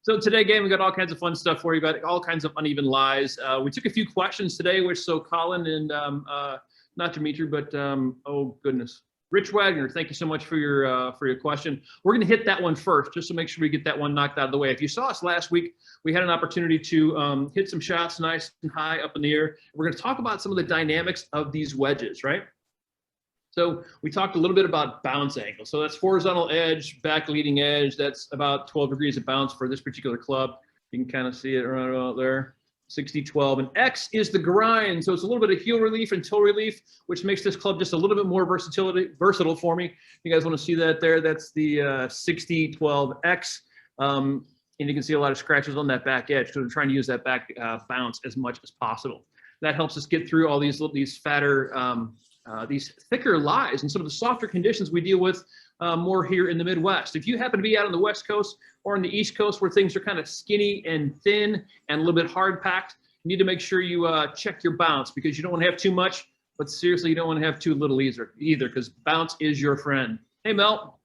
So today, game, we got all kinds of fun stuff for you. Got all kinds of uneven lies. We took a few questions today, which so Colin and not Dimitri, but oh goodness, Rich Wagner. Thank you so much for your question. We're going to hit that one first, just to make sure we get that one knocked out of the way. If you saw us last week, we had an opportunity to hit some shots nice and high up in the air. We're going to talk about some of the dynamics of these wedges, right? So we talked a little bit about bounce angle. So that's horizontal edge, back leading edge. That's about 12 degrees of bounce for this particular club. You can kind of see it right about there, 60, 12. And X is the grind. So it's a little bit of heel relief and toe relief, which makes this club just a little bit more versatile for me. You guys want to see that there? That's the 60, 12 X. And you can see a lot of scratches on that back edge because we're trying to use that back bounce as much as possible. That helps us get through all these fatter, these thicker lies and some of the softer conditions we deal with more here in the Midwest. If you happen to be out on the West Coast or on the East Coast where things are kind of skinny and thin and a little bit hard packed, you need to make sure you check your bounce because you don't want to have too much, but seriously, you don't want to have too little either because bounce is your friend. Hey, Mel.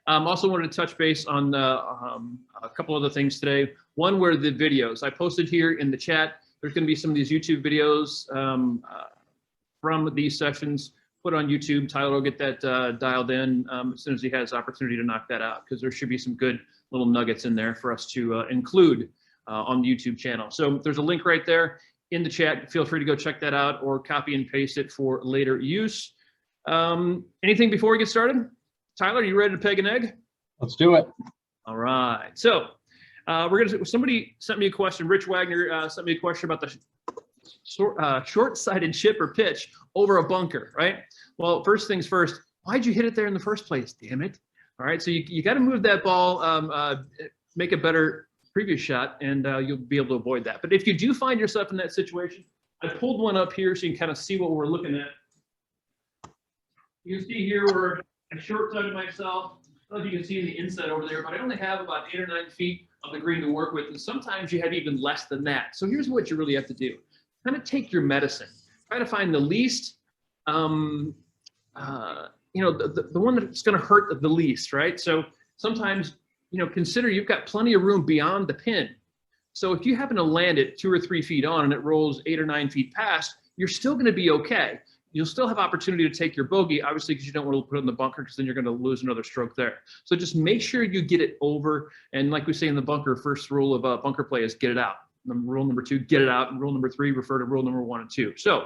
Also wanted to touch base on a couple other things today. One were the videos. I posted here in the chat. There's going to be some of these YouTube videos from these sessions put on YouTube. Tyler will get that dialed in as soon as he has opportunity to knock that out because there should be some good little nuggets in there for us to include on the YouTube channel. So there's a link right there in the chat. Feel free to go check that out or copy and paste it for later use. Anything before we get started? Tyler, are you ready to peg an egg? Let's do it. All right. So somebody sent me a question. Rich Wagner sent me a question about the short-sided chip or pitch over a bunker, right? Well, first things first, why'd you hit it there in the first place? Damn it. All right, so you got to move that ball, make a better previous shot, and you'll be able to avoid that. But if you do find yourself in that situation, I pulled one up here so you can kind of see what we're looking at. You can see here where I short-sided myself. I don't know if you can see the inside over there, but I only have about 8 or 9 feet of the green to work with, and sometimes you have even less than that. So here's what you really have to do. Kind of take your medicine. Try to find the least, the one that's going to hurt the least, right? So sometimes, consider you've got plenty of room beyond the pin. So if you happen to land it 2 or 3 feet on and it rolls 8 or 9 feet past, you're still going to be okay. You'll still have opportunity to take your bogey, obviously, because you don't want to put it in the bunker because then you're going to lose another stroke there. So just make sure you get it over. And like we say in the bunker, first rule of bunker play is get it out. Rule number 2, get it out. And rule number 3, refer to rule number 1 and 2. So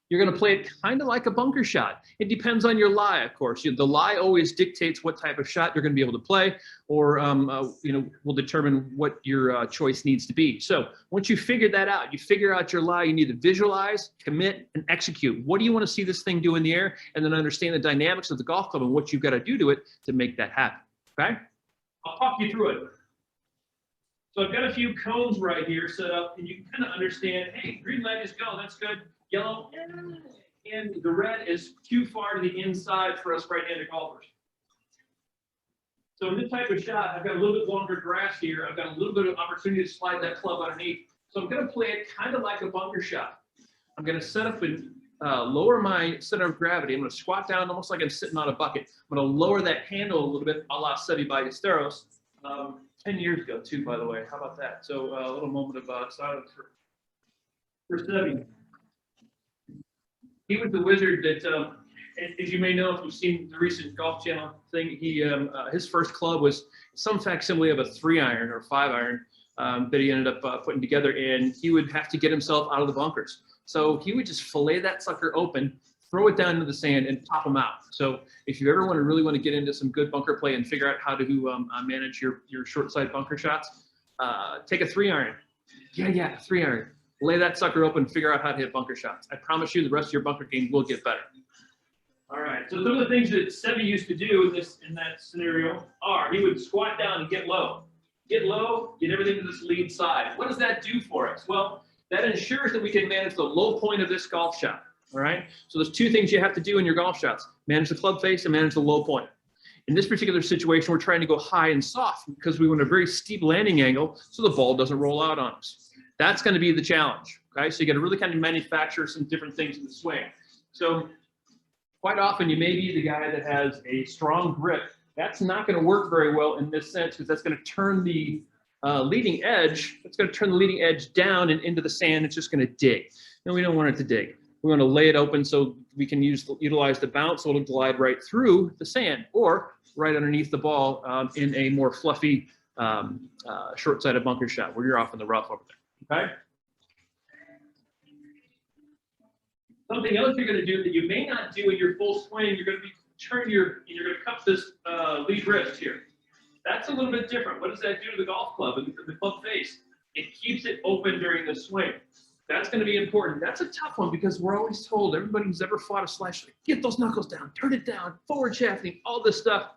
you're going to play it kind of like a bunker shot. It depends on your lie, of course. The lie always dictates what type of shot you're going to be able to play, or will determine what your choice needs to be. So once you figure that out, you figure out your lie, you need to visualize, commit, and execute. What do you want to see this thing do in the air? And then understand the dynamics of the golf club and what you've got to do to it to make that happen. Okay? I'll talk you through it. So I've got a few cones right here set up, and you can kind of understand, hey, green light is go, that's good. Yellow, and the red is too far to the inside for us right-handed golfers. So in this type of shot, I've got a little bit longer grass here. I've got a little bit of opportunity to slide that club underneath. So I'm going to play it kind of like a bunker shot. I'm going to set up and lower my center of gravity. I'm going to squat down almost like I'm sitting on a bucket. I'm going to lower that handle a little bit, a la Seve Ballesteros. 10 years ago, too, by the way. How about that? So a little moment of silence for Seve. He was the wizard that, as you may know, if you've seen the recent Golf Channel thing, his first club was some facsimile of a 3-iron or 5-iron that he ended up putting together, and he would have to get himself out of the bunkers. So he would just fillet that sucker open, throw it down into the sand, and pop them out. So if you ever really want to get into some good bunker play and figure out how to manage your short side bunker shots, take a 3-iron. Yeah, 3-iron. Lay that sucker open, figure out how to hit bunker shots. I promise you the rest of your bunker game will get better. All right, so some of the things that Seve used to do in that scenario are he would squat down and get low. Get low, get everything to this lead side. What does that do for us? Well, that ensures that we can manage the low point of this golf shot. All right, so there's 2 things you have to do in your golf shots. Manage the club face and manage the low point. In this particular situation, we're trying to go high and soft because we want a very steep landing angle so the ball doesn't roll out on us. That's going to be the challenge, okay? So you got to really kind of manufacture some different things in the swing. So quite often you may be the guy that has a strong grip That's not going to work very well in this sense because that's going to turn the leading edge. It's going to turn the leading edge down and into the sand. It's just going to dig. And we don't want it to dig. We want to lay it open so we can utilize the bounce so it'll glide right through the sand or right underneath the ball in a more fluffy short-sided bunker shot where you're off in the rough over there. Okay. Something else you're going to do that you may not do in your full swing, you're going to be you're going to cup this lead wrist here. That's a little bit different. What does that do to the golf club and the club face? It keeps it open during the swing. That's going to be important. That's a tough one because we're always told, everybody who's ever fought a slash, get those knuckles down, turn it down, forward shafting, all this stuff,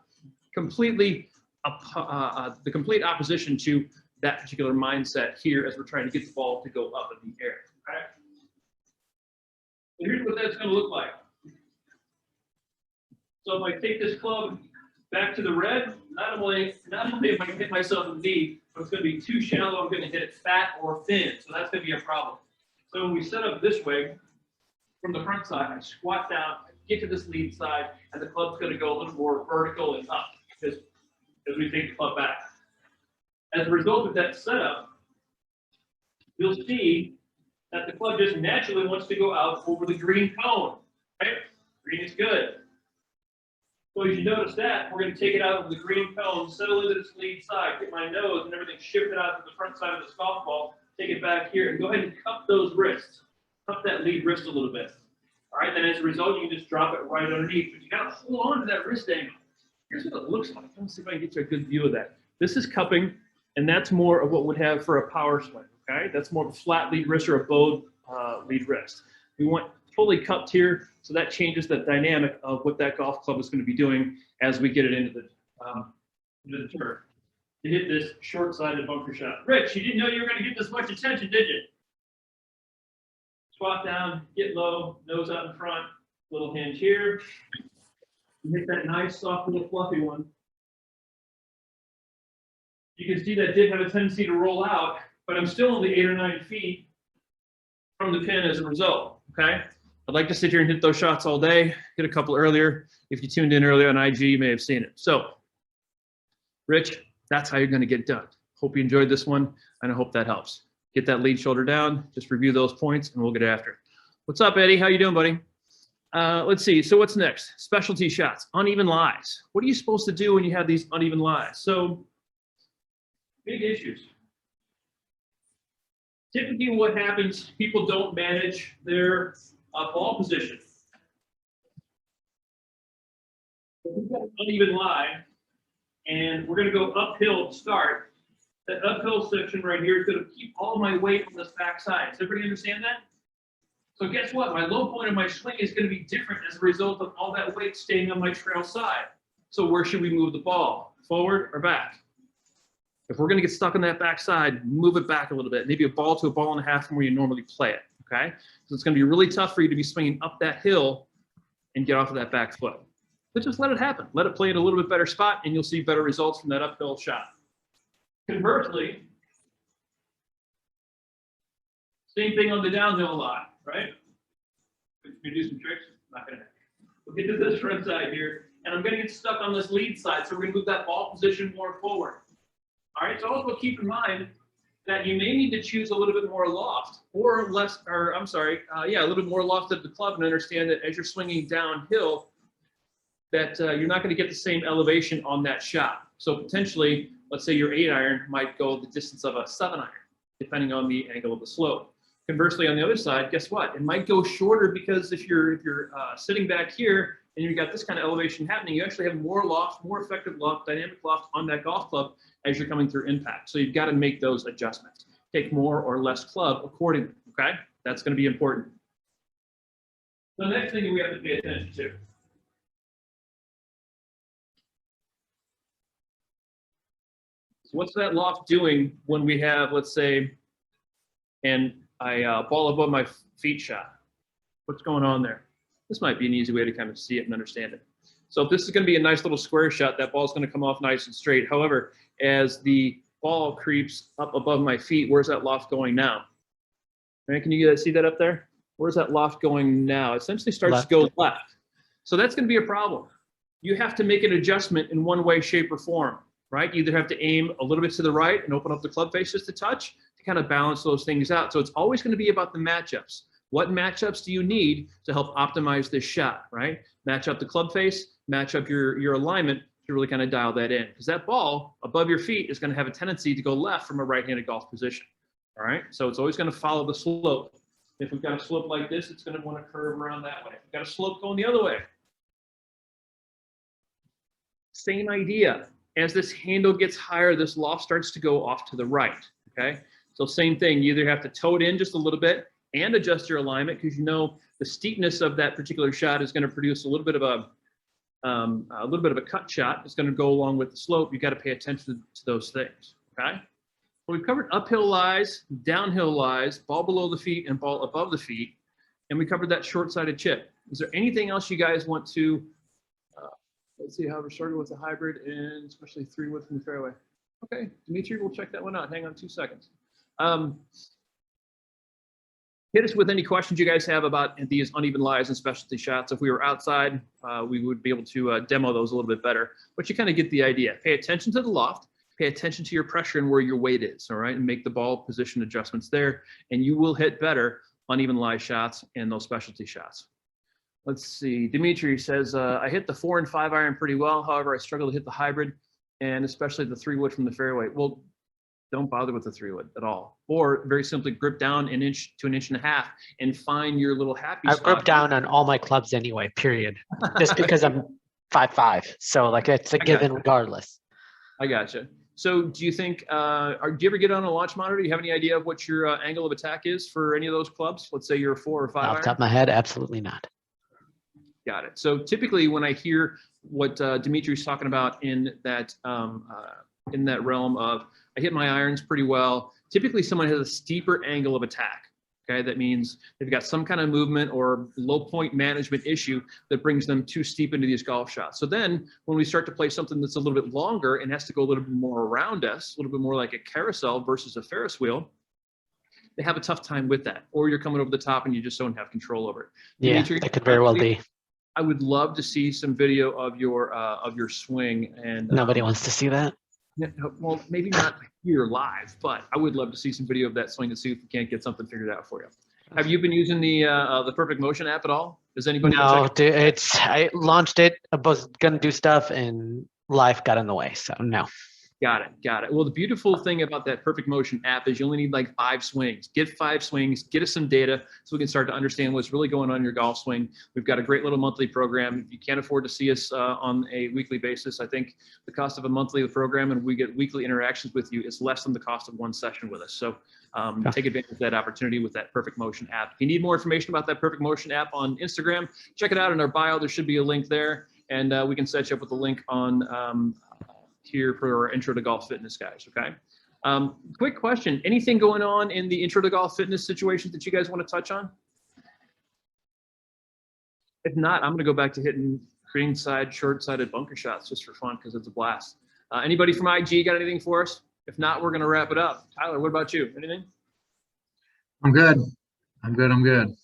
completely the complete opposition to that particular mindset here as we're trying to get the ball to go up in the air. Okay? So here's what that's going to look like. So if I take this club back to the red, not only am I going to hit myself in the knee, but it's going to be too shallow. I'm going to hit it fat or thin. So that's going to be a problem. So when we set up this way, from the front side, I squat down, I get to this lead side, and the club's going to go a little more vertical and up as we take the club back. As a result of that setup, you'll see that the club just naturally wants to go out over the green cone. Right? Green is good. So as you notice that, we're going to take it out of the green cone, settle into this lead side, get my nose and everything shifted out to the front side of this golf ball, take it back here, and go ahead and cup those wrists. Cup that lead wrist a little bit. All right, then as a result, you can just drop it right underneath, but you got to hold on to that wrist angle. Here's what it looks like. Let's see if I can get you a good view of that. This is cupping, and that's more of what we'd have for a power swing, okay? That's more of a flat lead wrist or a bowed lead wrist. We want fully cupped here, so that changes the dynamic of what that golf club is going to be doing as we get it into the turf to hit this short-sided bunker shot. Rich, you didn't know you were going to get this much attention, did you? Squat down, get low, nose out in front, little hinge here. You hit that nice, soft, little fluffy one. You can see that did have a tendency to roll out, but I'm still only 8 or 9 feet from the pin as a result, okay? I'd like to sit here and hit those shots all day. Hit a couple earlier. If you tuned in earlier on IG, you may have seen it. So, Rich, that's how you're going to get done. Hope you enjoyed this one, and I hope that helps. Get that lead shoulder down. Just review those points, and we'll get after it. What's up, Eddie? How you doing, buddy? Let's see. So what's next? Specialty shots, uneven lies. What are you supposed to do when you have these uneven lies? So, big issues. Typically, what happens, people don't manage their ball position. We've got an uneven lie, and we're going to go uphill to start. That uphill section right here is going to keep all my weight on this back side. Does everybody understand that? So guess what? My low point of my swing is going to be different as a result of all that weight staying on my trail side. So where should we move the ball? Forward or back? If we're going to get stuck on that back side, move it back a little bit. Maybe a ball to a ball and a half from where you normally play it. Okay? So it's going to be really tough for you to be swinging up that hill and get off of that back foot. But just let it happen. Let it play in a little bit better spot, and you'll see better results from that uphill shot. Conversely, same thing on the downhill a lot, right? Can you do some tricks? Not going to happen. We'll get to this front side here, and I'm going to get stuck on this lead side, so we're going to move that ball position more forward. All right, so also keep in mind that you may need to choose a little bit more loft or less, or I'm sorry, a little bit more loft at the club, and understand that as you're swinging downhill, that you're not going to get the same elevation on that shot. So potentially, let's say your 8-iron might go the distance of a 7-iron, depending on the angle of the slope. Conversely, on the other side, guess what? It might go shorter because if you're sitting back here and you've got this kind of elevation happening, you actually have more loft, more effective loft, dynamic loft on that golf club as you're coming through impact. So you've got to make those adjustments. Take more or less club accordingly, okay? That's going to be important. The next thing we have to pay attention to. So what's that loft doing when we have, let's say, and I ball above my feet shot? What's going on there? This might be an easy way to kind of see it and understand it. So if this is going to be a nice little square shot, that ball's going to come off nice and straight. However, as the ball creeps up above my feet, where's that loft going now? Right, can you see that up there? Where's that loft going now? It essentially starts to go left. So that's going to be a problem. you have to make an adjustment in one way, shape, or form, right? You either have to aim a little bit to the right and open up the club faces to touch to kind of balance those things out. So it's always going to be about the matchups. What matchups do you need to help optimize this shot, right? Match up the club face, match up your alignment to really kind of dial that in. Because that ball above your feet is going to have a tendency to go left from a right-handed golf position, all right? So it's always going to follow the slope. If we've got a slope like this, it's going to want to curve around that way. If we've got a slope going the other way, same idea. As this handle gets higher, this loft starts to go off to the right, okay? So same thing, you either have to toe it in just a little bit and adjust your alignment because you know the steepness of that particular shot is going to produce a little bit of a cut shot. It's going to go along with the slope. You got to pay attention to those things, okay? Well, we've covered uphill lies, downhill lies, ball below the feet and ball above the feet, and we covered that short-sided chip. Is there anything else you guys want to, let's see how we're starting with the hybrid and especially 3-wood from the fairway. Okay, Dimitri, we'll check that one out. Hang on 2 seconds. Hit us with any questions you guys have about these uneven lies and specialty shots. If we were outside, we would be able to demo those a little bit better, but you kind of get the idea. Pay attention to the loft, pay attention to your pressure and where your weight is, all right? And make the ball position adjustments there, and you will hit better uneven lie shots and those specialty shots. Let's see, Dimitri says, I hit the 4 and 5 iron pretty well. However, I struggle to hit the hybrid and especially the 3-wood from the fairway. Well, don't bother with the 3-wood at all. Or very simply grip down 1 inch to 1.5 inches and find your little happy spot. I grip down on all my clubs anyway, period. Just because I'm 5'5". So like it's a given regardless. I gotcha. So do you think, do you ever get on a launch monitor? Do you have any idea of what your angle of attack is for any of those clubs? Let's say you're a 4 or 5 Off the top of my head, absolutely not. Got it. So typically when I hear what Dimitri's talking about in that realm of, I hit my irons pretty well, typically someone has a steeper angle of attack. Okay, that means they've got some kind of movement or low point management issue that brings them too steep into these golf shots. So then when we start to play something that's a little bit longer and has to go a little bit more around us, a little bit more like a carousel versus a Ferris wheel, they have a tough time with that. Or you're coming over the top and you just don't have control over it. Yeah, Dimitri, that could very well be. I would love to see some video of your swing. And nobody wants to see that. Yeah, well, maybe not here live, but I would love to see some video of that swing and see if we can't get something figured out for you. Have you been using the Perfect Motion app at all? Does anybody? No, dude, I launched it. I was gonna do stuff and life got in the way, so no. Got it. Got it. Well, the beautiful thing about that Perfect Motion app is you only need like 5 swings. Get 5 swings, get us some data so we can start to understand what's really going on in your golf swing. We've got a great little monthly program. If you can't afford to see us on a weekly basis, I think the cost of a monthly program and we get weekly interactions with you is less than the cost of 1 session with us. So take advantage of that opportunity with that Perfect Motion app. If you need more information about that Perfect Motion app on Instagram, check it out in our bio. There should be a link there, and we can set you up with a link on here for our Intro to Golf Fitness guys, okay? Quick question, anything going on in the Intro to Golf Fitness situation that you guys want to touch on? If not, I'm gonna go back to hitting greenside, short-sided bunker shots just for fun because it's a blast. Anybody from IG got anything for us? If not, we're gonna wrap it up. Tyler, what about you? Anything? I'm good. I'm good.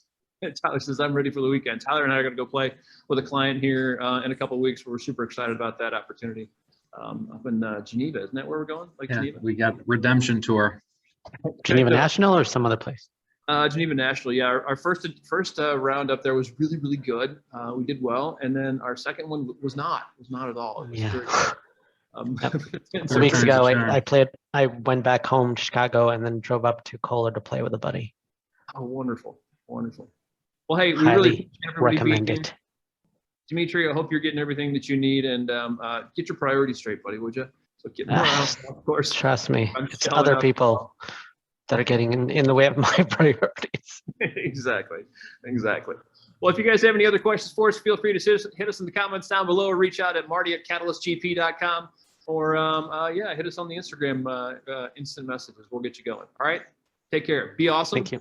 Tyler says, I'm ready for the weekend. Tyler and I are gonna go play with a client here in a couple of weeks. We're super excited about that opportunity. Up in Geneva, isn't that where we're going? Like Yeah, Geneva? we got Redemption Tour. Geneva National or some other place? Geneva National, yeah. Our first round up there was really, really good. We did well, and then our second one was not at all. It was Yeah. very, 2 weeks ago, Sure. I went back home to Chicago and then drove up to Kohler to play with a buddy. Oh, wonderful, wonderful. Well, hey, we Highly really appreciate everybody recommend being it. here. Dimitri, I hope you're getting everything that you need, and get your priorities straight, buddy, would you? So get more out, of course. Trust me, I'm it's telling other out. people that are getting in the way of my priorities. Exactly. Well, if you guys have any other questions for us, feel free to hit us in the comments down below or reach out at marty@catalystgp.com or hit us on the Instagram instant messages. We'll get you going. All right. Take care. Be awesome. Thank you.